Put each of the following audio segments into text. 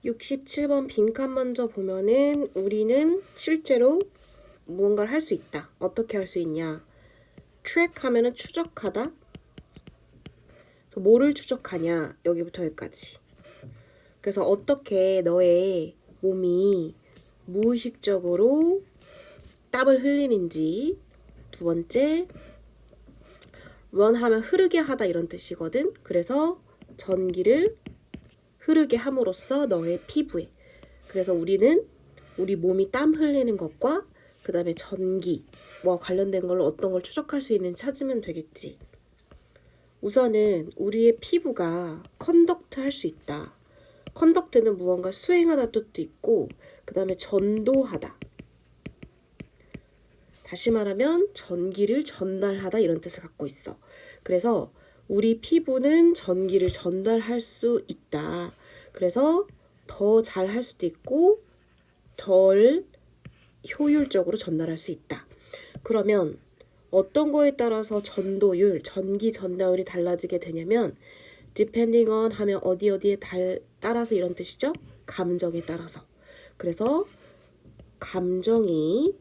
67번 빈칸 먼저 보면은 우리는 실제로 무언가를 할 수 있다. 어떻게 할 수 있냐? track 하면은 추적하다. 그래서 뭐를 추적하냐? 여기부터 여기까지. 그래서 어떻게 너의 몸이 무의식적으로 땀을 흘리는지. 두 번째, run 하면 흐르게 하다 이런 뜻이거든. 그래서 전기를 흐르게 함으로써 너의 피부에. 그래서 우리는 우리 몸이 땀 흘리는 것과 그 다음에 전기 뭐 관련된 걸로 어떤 걸 추적할 수 있는지 찾으면 되겠지. 우선은 우리의 피부가 컨덕트 할 수 있다. 컨덕트는 무언가 수행하다 뜻도 있고 그 다음에 전도하다. 다시 말하면 전기를 전달하다 이런 뜻을 갖고 있어. 그래서 우리 피부는 전기를 전달할 수 있다. 그래서 더 잘 할 수도 있고 덜 효율적으로 전달할 수 있다. 그러면 어떤 거에 따라서 전도율, 전기 전달율이 달라지게 되냐면 depending on 하면 어디에 따라서 이런 뜻이죠. 감정에 따라서. 그래서 감정이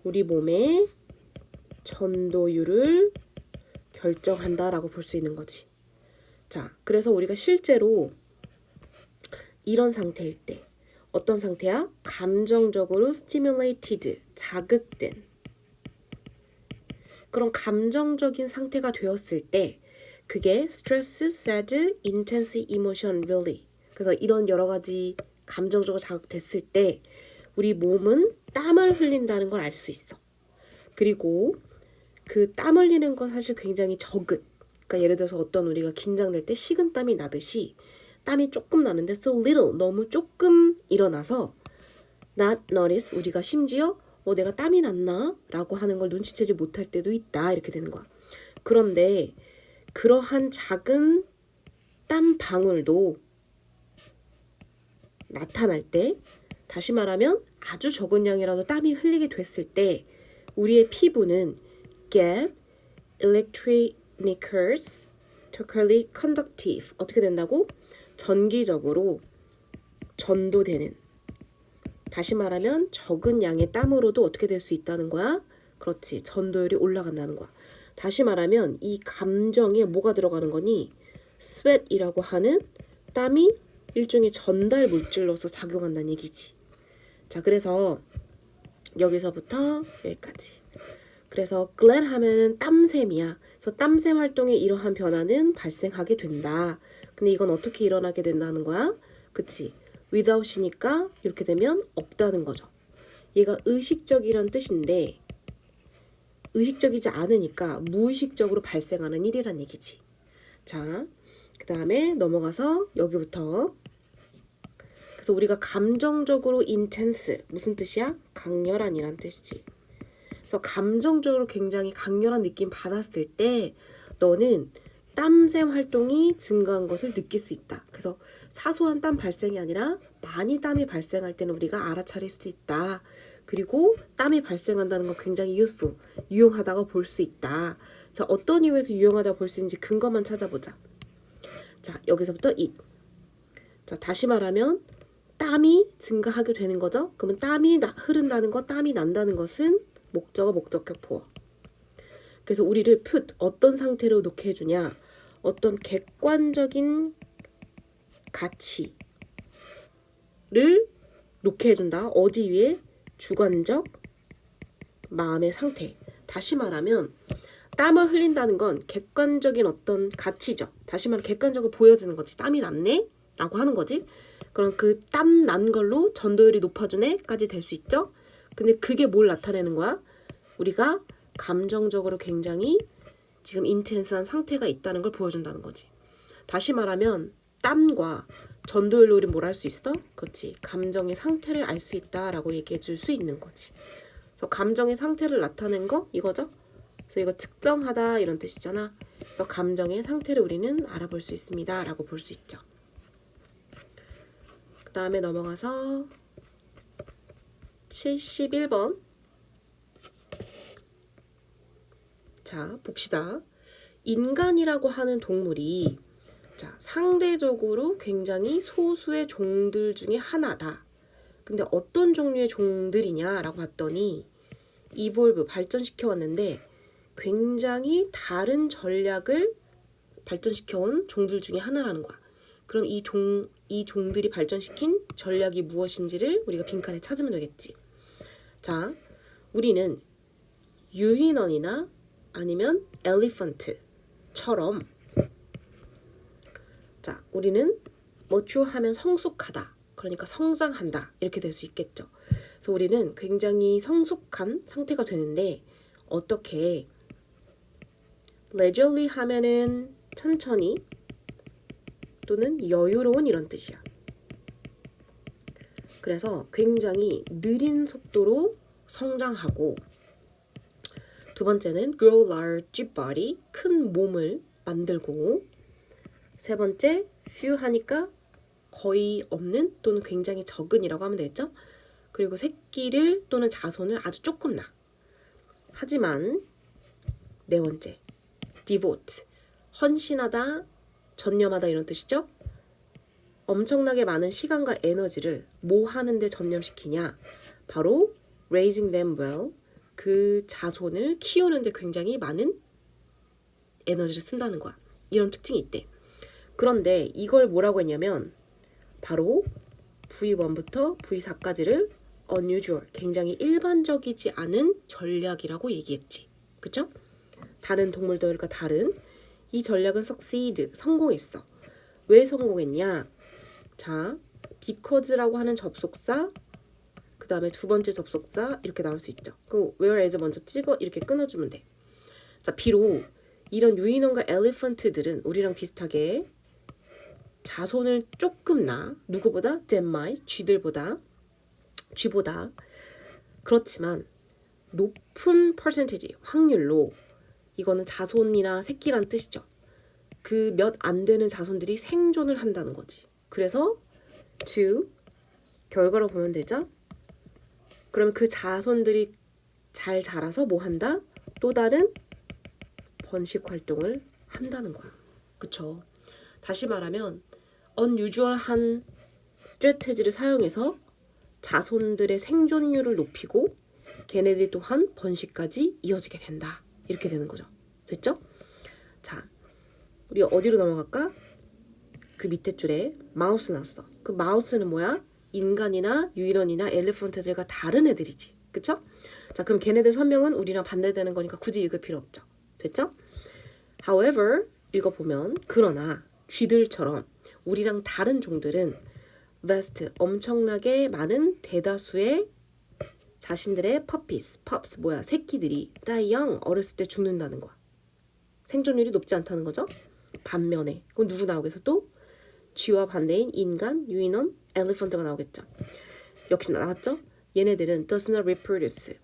우리 몸의 전도율을 결정한다라고 볼 수 있는 거지. 자, 그래서 우리가 실제로 이런 상태일 때 어떤 상태야? 감정적으로 stimulated, 자극된 그런 감정적인 상태가 되었을 때 그게 stress, sad, intense emotion really. 그래서 이런 여러 가지 감정적으로 자극됐을 때 우리 몸은 땀을 흘린다는 걸 알 수 있어. 그리고 그 땀 흘리는 건 사실 굉장히 적은. 그러니까 예를 들어서 어떤 우리가 긴장될 때 식은땀이 나듯이 땀이 조금 나는데 so little, 너무 조금 일어나서 not notice, 우리가 심지어 내가 땀이 났나? 라고 하는 걸 눈치채지 못할 때도 있다. 이렇게 되는 거야. 그런데 그러한 작은 땀 방울도 나타날 때 다시 말하면 아주 적은 양이라도 땀이 흘리게 됐을 때 우리의 피부는 get electrically conductive 어떻게 된다고? 전기적으로 전도되는 다시 말하면 적은 양의 땀으로도 어떻게 될 수 있다는 거야? 그렇지. 전도율이 올라간다는 거야. 다시 말하면 이 감정에 뭐가 들어가는 거니? sweat이라고 하는 땀이 일종의 전달 물질로서 작용한다는 얘기지. 자, 그래서 여기서부터 여기까지. 그래서 glad 하면은 땀샘이야. 그래서 땀샘 활동에 이러한 변화는 발생하게 된다. 근데 이건 어떻게 일어나게 된다는 거야? 그치? without이니까 이렇게 되면 없다는 거죠. 얘가 의식적이란 뜻인데 의식적이지 않으니까 무의식적으로 발생하는 일이란 얘기지. 자, 그 다음에 넘어가서 여기부터 그래서 우리가 감정적으로 intense 무슨 뜻이야? 강렬한이란 뜻이지. 그래서 감정적으로 굉장히 강렬한 느낌 받았을 때 너는 땀샘 활동이 증가한 것을 느낄 수 있다. 그래서 사소한 땀 발생이 아니라 많이 땀이 발생할 때는 우리가 알아차릴 수도 있다. 그리고 땀이 발생한다는 건 굉장히 유용하다고 볼 수 있다. 자, 어떤 이유에서 유용하다고 볼 수 있는지 근거만 찾아보자. 자, 여기서부터 it. 자, 다시 말하면 땀이 증가하게 되는 거죠. 그러면 땀이 흐른다는 것, 땀이 난다는 것은 목적어, 목적격 보어. 그래서 우리를 어떤 상태로 놓게 해주냐. 어떤 객관적인 가치를 놓게 해준다. 어디 위에? 주관적 마음의 상태. 다시 말하면 땀을 흘린다는 건 객관적인 어떤 가치죠. 다시 말하면 객관적으로 보여지는 거지. 땀이 났네? 라고 하는 거지. 그럼 그 땀 난 걸로 전도율이 높아지네까지 될 수 있죠. 근데 그게 뭘 나타내는 거야? 우리가 감정적으로 굉장히 지금 인텐스한 상태가 있다는 걸 보여준다는 거지. 다시 말하면 땀과 전도율로 우리 뭘 할 수 있어? 그렇지. 감정의 상태를 알 수 있다라고 얘기해 줄 수 있는 거지. 그래서 감정의 상태를 나타낸 거 이거죠. 그래서 이거 측정하다 이런 뜻이잖아. 그래서 감정의 상태를 우리는 알아볼 수 있습니다. 라고 볼 수 있죠. 그 다음에 넘어가서 71번. 자, 봅시다. 인간이라고 하는 동물이 자, 상대적으로 굉장히 소수의 종들 중에 하나다. 근데 어떤 종류의 종들이냐라고 봤더니 이볼브 발전시켜 왔는데 굉장히 다른 전략을 발전시켜온 종들 중에 하나라는 거야. 그럼 이 종들이 발전시킨 전략이 무엇인지를 우리가 빈칸에 찾으면 되겠지. 자, 우리는 유인원이나 아니면 엘리펀트처럼 자, 우리는 mature 하면 성숙하다. 그러니까 성장한다. 이렇게 될 수 있겠죠. 그래서 우리는 굉장히 성숙한 상태가 되는데 어떻게 leisurely 하면은 천천히 또는 여유로운 이런 뜻이야. 그래서 굉장히 느린 속도로 성장하고 두 번째는 grow large body, 큰 몸을 만들고 세 번째 few 하니까 거의 없는 또는 굉장히 적은이라고 하면 되겠죠. 그리고 새끼를 또는 자손을 아주 조금 낳아. 하지만 네 번째 devote, 헌신하다, 전념하다 이런 뜻이죠. 엄청나게 많은 시간과 에너지를 뭐 하는데 전념시키냐? 바로 raising them well, 그 자손을 키우는데 굉장히 많은 에너지를 쓴다는 거야. 이런 특징이 있대. 그런데 이걸 뭐라고 했냐면 바로 V1부터 V4까지를 unusual, 굉장히 일반적이지 않은 전략이라고 얘기했지. 그쵸? 다른 동물들과 다른 이 전략은 succeed, 성공했어. 왜 성공했냐? 자, because라고 하는 접속사, 그 다음에 두 번째 접속사 이렇게 나올 수 있죠. 그 whereas 먼저 찍어 이렇게 끊어주면 돼. 자, 비록 이런 유인원과 엘리펀트들은 우리랑 비슷하게 자손을 조금 낳아. 누구보다? 젠마이, 쥐보다. 그렇지만 높은 퍼센티지, 확률로 이거는 자손이나 새끼란 뜻이죠. 그 몇 안 되는 자손들이 생존을 한다는 거지. 그래서 to 결과로 보면 되죠. 그러면 그 자손들이 잘 자라서 뭐 한다? 또 다른 번식 활동을 한다는 거야. 그쵸? 다시 말하면 unusual한 스트래테지를 사용해서 자손들의 생존율을 높이고 걔네들이 또한 번식까지 이어지게 된다. 이렇게 되는 거죠. 됐죠? 자, 우리 어디로 넘어갈까? 그 밑에 줄에 마우스 나왔어. 그 마우스는 뭐야? 인간이나 유인원이나 엘리펀트들과 다른 애들이지. 그쵸? 자, 그럼 걔네들 설명은 우리랑 반대되는 거니까 굳이 읽을 필요 없죠. 됐죠? However, 읽어보면 그러나 쥐들처럼 우리랑 다른 종들은 vast, 엄청나게 많은 대다수의 자신들의 pups 뭐야, 새끼들이 die young, 어렸을 때 죽는다는 거야. 생존율이 높지 않다는 거죠. 반면에 그건 누구 나오겠어 또? 쥐와 반대인 인간, 유인원, 엘리펀트가 나오겠죠. 역시 나왔죠? 얘네들은 does not reproduce.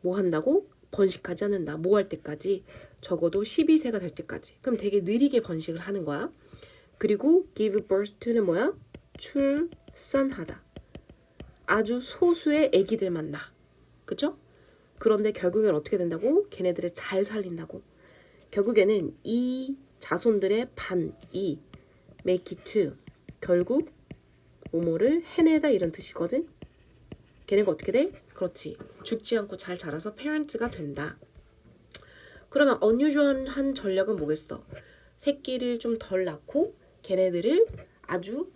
뭐 한다고? 번식하지 않는다. 뭐 할 때까지? 적어도 12세가 될 때까지. 그럼 되게 느리게 번식을 하는 거야. 그리고 give birth to는 뭐야? 출산하다. 아주 소수의 아기들만 낳아. 그쵸? 그런데 결국엔 어떻게 된다고? 걔네들을 잘 살린다고. 결국에는 이 자손들의 반이 make it to, 결국 뭐뭐를 해내다 이런 뜻이거든. 걔네가 어떻게 돼? 그렇지. 죽지 않고 잘 자라서 parents가 된다. 그러면 unusual한 전략은 뭐겠어? 새끼를 좀 덜 낳고 걔네들을 아주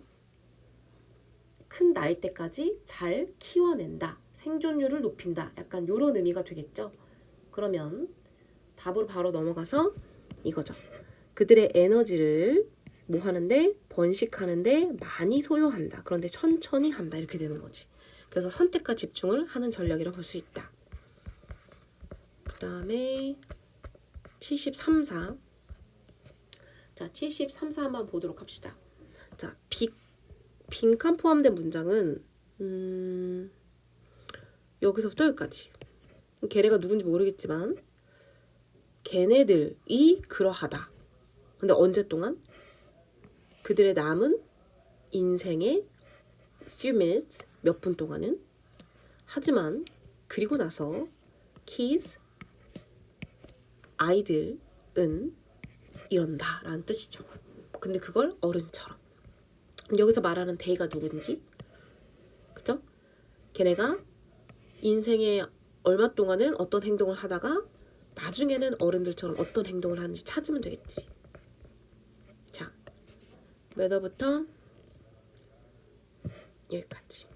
큰 나이 때까지 잘 키워낸다. 생존율을 높인다. 약간 요런 의미가 되겠죠. 그러면 답으로 바로 넘어가서 이거죠. 그들의 에너지를 뭐 하는데? 번식하는데 많이 소요한다. 그런데 천천히 한다. 이렇게 되는 거지. 그래서 선택과 집중을 하는 전략이라고 볼 수 있다. 그 다음에 73사. 자, 73사 한번 보도록 합시다. 자, 빈칸 포함된 문장은 여기서부터 여기까지. 걔네가 누군지 모르겠지만 걔네들이 그러하다. 근데 언제 동안? 그들의 남은 인생의 few minutes, 몇 분 동안은. 하지만 그리고 나서 kids, 아이들은 이런다 라는 뜻이죠. 근데 그걸 어른처럼. 여기서 말하는 they가 누군지, 그쵸? 걔네가 인생에 얼마 동안은 어떤 행동을 하다가 나중에는 어른들처럼 어떤 행동을 하는지 찾으면 되겠지. 자, whether부터 여기까지.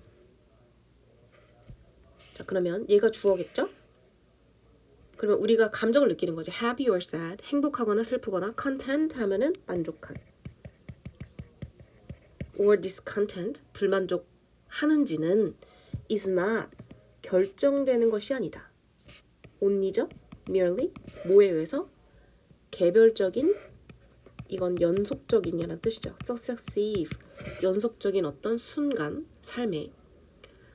자, 그러면 얘가 주어겠죠? 그러면 우리가 감정을 느끼는 거지. happy or sad, 행복하거나 슬프거나, content 하면은 만족한, or discontent, 불만족하는지는 is not, 결정되는 것이 아니다. only죠? merely, 뭐에 의해서? 개별적인, 이건 연속적인이라는 뜻이죠. successive, 연속적인 어떤 순간, 삶에.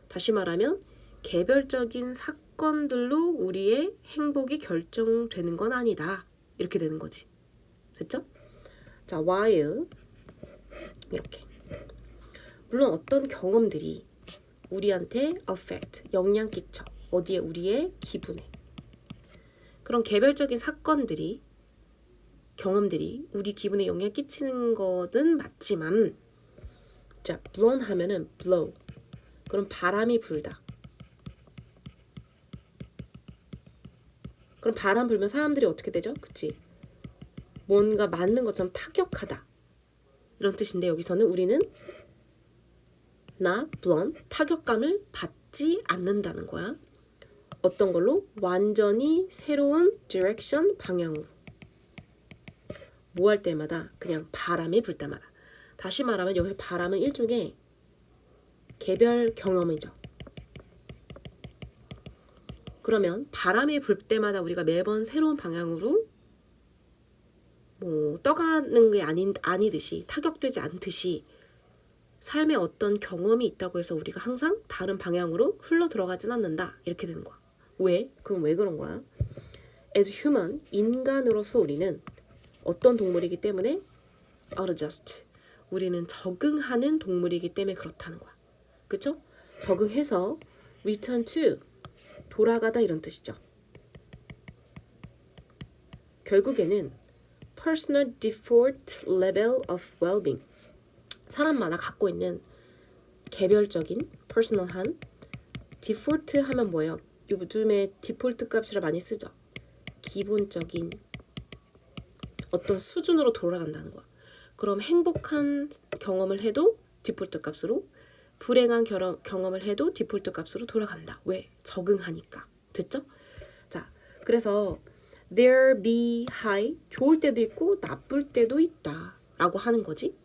다시 말하면 개별적인 사건들로 우리의 행복이 결정되는 건 아니다. 이렇게 되는 거지. 됐죠? 자, while 이렇게. 물론 어떤 경험들이 우리한테 affect, 영향 끼쳐. 어디에? 우리의 기분에. 그런 개별적인 사건들이, 경험들이 우리 기분에 영향 끼치는 것은 맞지만, 자, blown 하면은 blow. 그럼 바람이 불다. 그럼 바람 불면 사람들이 어떻게 되죠? 그치? 뭔가 맞는 것처럼 타격하다. 이런 뜻인데 여기서는 우리는 not blown, 타격감을 받지 않는다는 거야. 어떤 걸로? 완전히 새로운 direction, 방향으로. 뭐 할 때마다? 그냥 바람이 불 때마다. 다시 말하면 여기서 바람은 일종의 개별 경험이죠. 그러면 바람이 불 때마다 우리가 매번 새로운 방향으로 뭐 떠가는 게 아니듯이, 타격되지 않듯이 삶에 어떤 경험이 있다고 해서 우리가 항상 다른 방향으로 흘러 들어가진 않는다. 이렇게 되는 거야. 왜? 그럼 왜 그런 거야? As human, 인간으로서 우리는 어떤 동물이기 때문에 adjust, 우리는 적응하는 동물이기 때문에 그렇다는 거야. 그쵸? 적응해서 return to, 돌아가다 이런 뜻이죠. 결국에는 personal default level of well-being, 사람마다 갖고 있는 개별적인 personal한, default 하면 뭐예요? 요즘에 디폴트 값이라 많이 쓰죠. 기본적인 어떤 수준으로 돌아간다는 거야. 그럼 행복한 경험을 해도 디폴트 값으로, 불행한 경험을 해도 디폴트 값으로 돌아간다. 왜? 적응하니까. 됐죠? 자, 그래서 there be high, 좋을 때도 있고 나쁠 때도 있다 라고 하는 거지.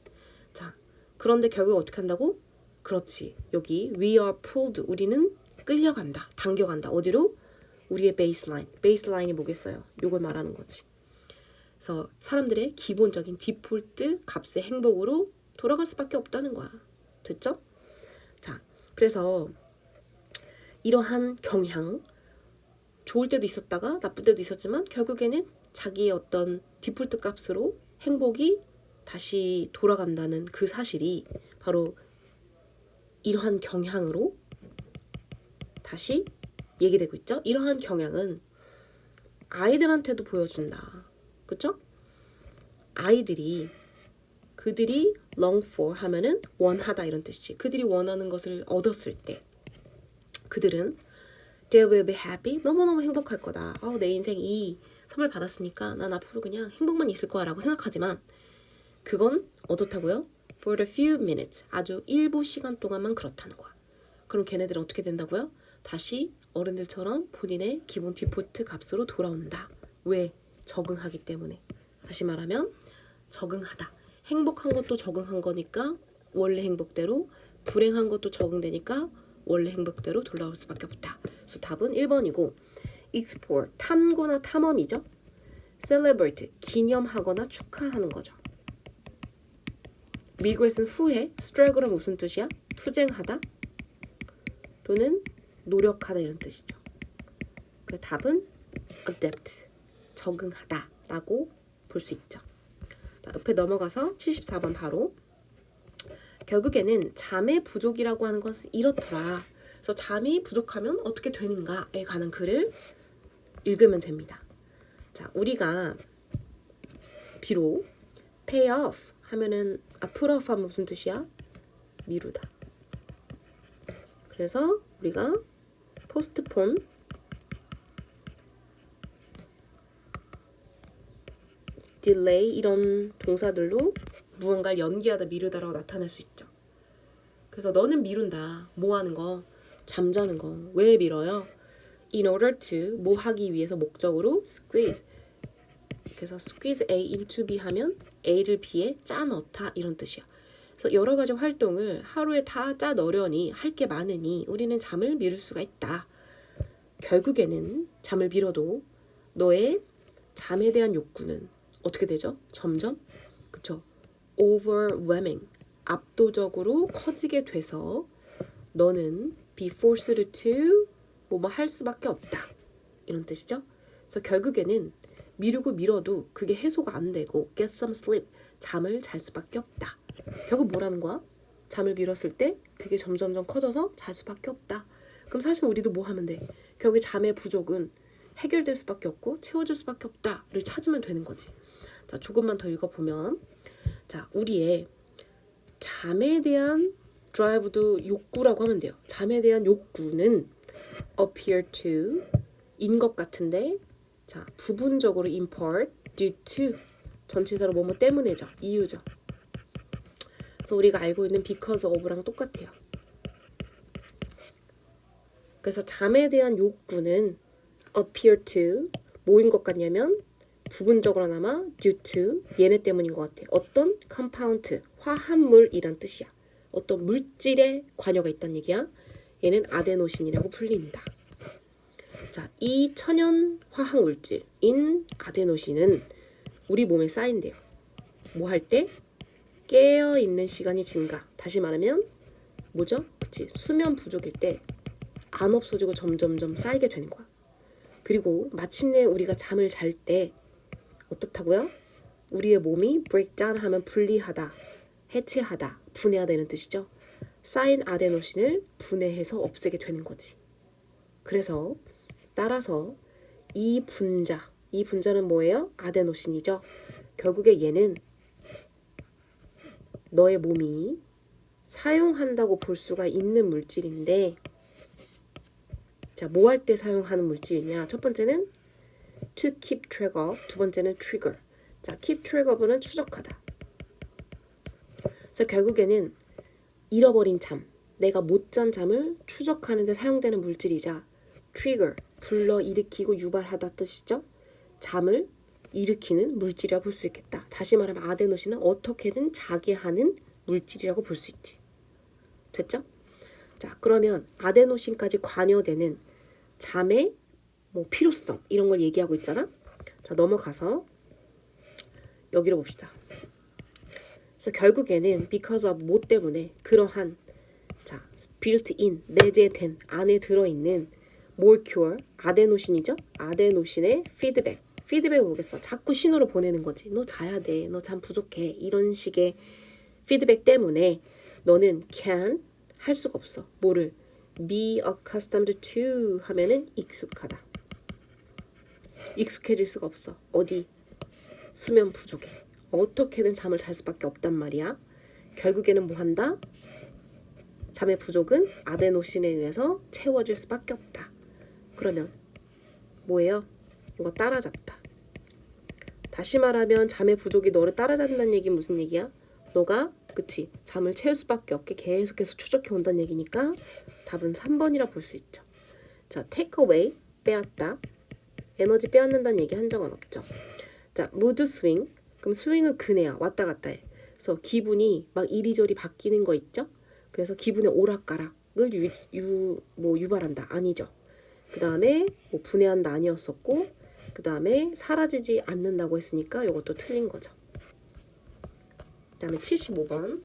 자, 그런데 결국 어떻게 한다고? 그렇지. 여기 we are pulled, 우리는 끌려간다, 당겨간다. 어디로? 우리의 베이스라인. 베이스라인이 뭐겠어요? 요걸 말하는 거지. 그래서 사람들의 기본적인 디폴트 값의 행복으로 돌아갈 수밖에 없다는 거야. 됐죠? 자, 그래서 이러한 경향, 좋을 때도 있었다가 나쁠 때도 있었지만 결국에는 자기의 어떤 디폴트 값으로 행복이 다시 돌아간다는 그 사실이 바로 이러한 경향으로 다시 얘기되고 있죠. 이러한 경향은 아이들한테도 보여준다. 그쵸? 아이들이, 그들이 long for 하면은 원하다 이런 뜻이지. 그들이 원하는 것을 얻었을 때 그들은 they will be happy, 너무너무 행복할 거다. 내 인생 이 선물 받았으니까 난 앞으로 그냥 행복만 있을 거야 라고 생각하지만 그건 어떻다고요? For a few minutes, 아주 일부 시간 동안만 그렇다는 거야. 그럼 걔네들은 어떻게 된다고요? 다시 어른들처럼 본인의 기본 디폴트 값으로 돌아온다. 왜? 적응하기 때문에. 다시 말하면 적응하다. 행복한 것도 적응한 거니까 원래 행복대로, 불행한 것도 적응되니까 원래 행복대로 돌아올 수밖에 없다. 그래서 답은 1번이고 explore, 탐구나 탐험이죠. celebrate, 기념하거나 축하하는 거죠. regret은 후회, struggle은 무슨 뜻이야? 투쟁하다 또는 노력하다 이런 뜻이죠. 그 답은 adapt, 적응하다 라고 볼 수 있죠. 자, 옆에 넘어가서 74번 바로 결국에는 잠의 부족이라고 하는 것은 이렇더라. 그래서 잠이 부족하면 어떻게 되는가에 관한 글을 읽으면 됩니다. 자, 우리가 비록 pay off, 하면은 put off 하면 무슨 뜻이야? 미루다. 그래서 우리가 postpone, delay 이런 동사들로 무언가를 연기하다, 미루다라고 나타낼 수 있죠. 그래서 너는 미룬다. 뭐 하는 거? 잠자는 거. 왜 미뤄요? In order to, 뭐 하기 위해서 목적으로 squeeze. 그래서 squeeze A into B 하면 A를 B에 짜 넣다 이런 뜻이야. 그래서 여러 가지 활동을 하루에 다 짜 넣으려니 할 게 많으니 우리는 잠을 미룰 수가 있다. 결국에는 잠을 미뤄도 너의 잠에 대한 욕구는 어떻게 되죠? 점점 그쵸? overwhelming, 압도적으로 커지게 돼서 너는 be forced to 뭐뭐 할 수밖에 없다 이런 뜻이죠. 그래서 결국에는 미루고 미뤄도 그게 해소가 안 되고 get some sleep, 잠을 잘 수밖에 없다. 결국 뭐라는 거야? 잠을 미뤘을 때 그게 점점점 커져서 잘 수밖에 없다. 그럼 사실 우리도 뭐 하면 돼? 결국에 잠의 부족은 해결될 수밖에 없고 채워줄 수밖에 없다를 찾으면 되는 거지. 자, 조금만 더 읽어보면 자, 우리의 잠에 대한 드라이브도 욕구라고 하면 돼요. 잠에 대한 욕구는 appear to 인 것 같은데 자, 부분적으로 in part, due to 전치사로 뭐뭐 때문에죠. 이유죠. 그래서 우리가 알고 있는 because of랑 똑같아요. 그래서 잠에 대한 욕구는 appear to 뭐인 것 같냐면 부분적으로나마 due to 얘네 때문인 것 같아. 어떤 compound, 화합물이란 뜻이야. 어떤 물질에 관여가 있다는 얘기야. 얘는 아데노신이라고 불린다. 자, 이 천연 화학 물질인 아데노신은 우리 몸에 쌓인대요. 뭐 할 때? 깨어 있는 시간이 증가. 다시 말하면 뭐죠? 그치? 수면 부족일 때 안 없어지고 점점점 쌓이게 되는 거야. 그리고 마침내 우리가 잠을 잘 때 어떻다고요? 우리의 몸이 breakdown 하면 분리하다, 해체하다, 분해하다 이런 뜻이죠. 쌓인 아데노신을 분해해서 없애게 되는 거지. 그래서 따라서 이 분자는 뭐예요? 아데노신이죠. 결국에 얘는 너의 몸이 사용한다고 볼 수가 있는 물질인데 자, 뭐 할 때 사용하는 물질이냐? 첫 번째는 to keep track of, 두 번째는 trigger. 자, keep track of는 추적하다. 그래서 결국에는 잃어버린 잠, 내가 못 잔 잠을 추적하는 데 사용되는 물질이자 trigger, 불러일으키고 유발하다 뜻이죠. 잠을 일으키는 물질이라고 볼 수 있겠다. 다시 말하면 아데노신은 어떻게든 자게 하는 물질이라고 볼 수 있지. 됐죠? 자, 그러면 아데노신까지 관여되는 잠의 뭐 필요성 이런 걸 얘기하고 있잖아. 자, 넘어가서 여기를 봅시다. 그래서 결국에는 because of 뭐 때문에 그러한 자, built in 내재된 안에 들어있는 molecule 아데노신이죠. 아데노신의 피드백을 보겠어. 자꾸 신호를 보내는 거지. 너 자야 돼. 너 잠 부족해. 이런 식의 피드백 때문에 너는 can 할 수가 없어. 뭐를? be accustomed to 하면은 익숙하다. 익숙해질 수가 없어. 어디? 수면 부족에. 어떻게든 잠을 잘 수밖에 없단 말이야. 결국에는 뭐 한다? 잠의 부족은 아데노신에 의해서 채워질 수밖에 없다. 그러면 뭐예요? 이거 따라잡다. 다시 말하면 잠의 부족이 너를 따라잡는다는 얘기는 무슨 얘기야? 너가 그치 잠을 채울 수밖에 없게 계속해서 추적해 온다는 얘기니까 답은 3번이라 볼 수 있죠. 자, take away 빼앗다. 에너지 빼앗는다는 얘기 한 적은 없죠. 자, mood swing. 그럼 스윙은 그네야. 왔다 갔다 해. 그래서 기분이 막 이리저리 바뀌는 거 있죠? 그래서 기분의 오락가락을 유발한다. 아니죠. 그 다음에 뭐 분해한다 아니었었고 그 다음에 사라지지 않는다고 했으니까 이것도 틀린 거죠. 그 다음에 75번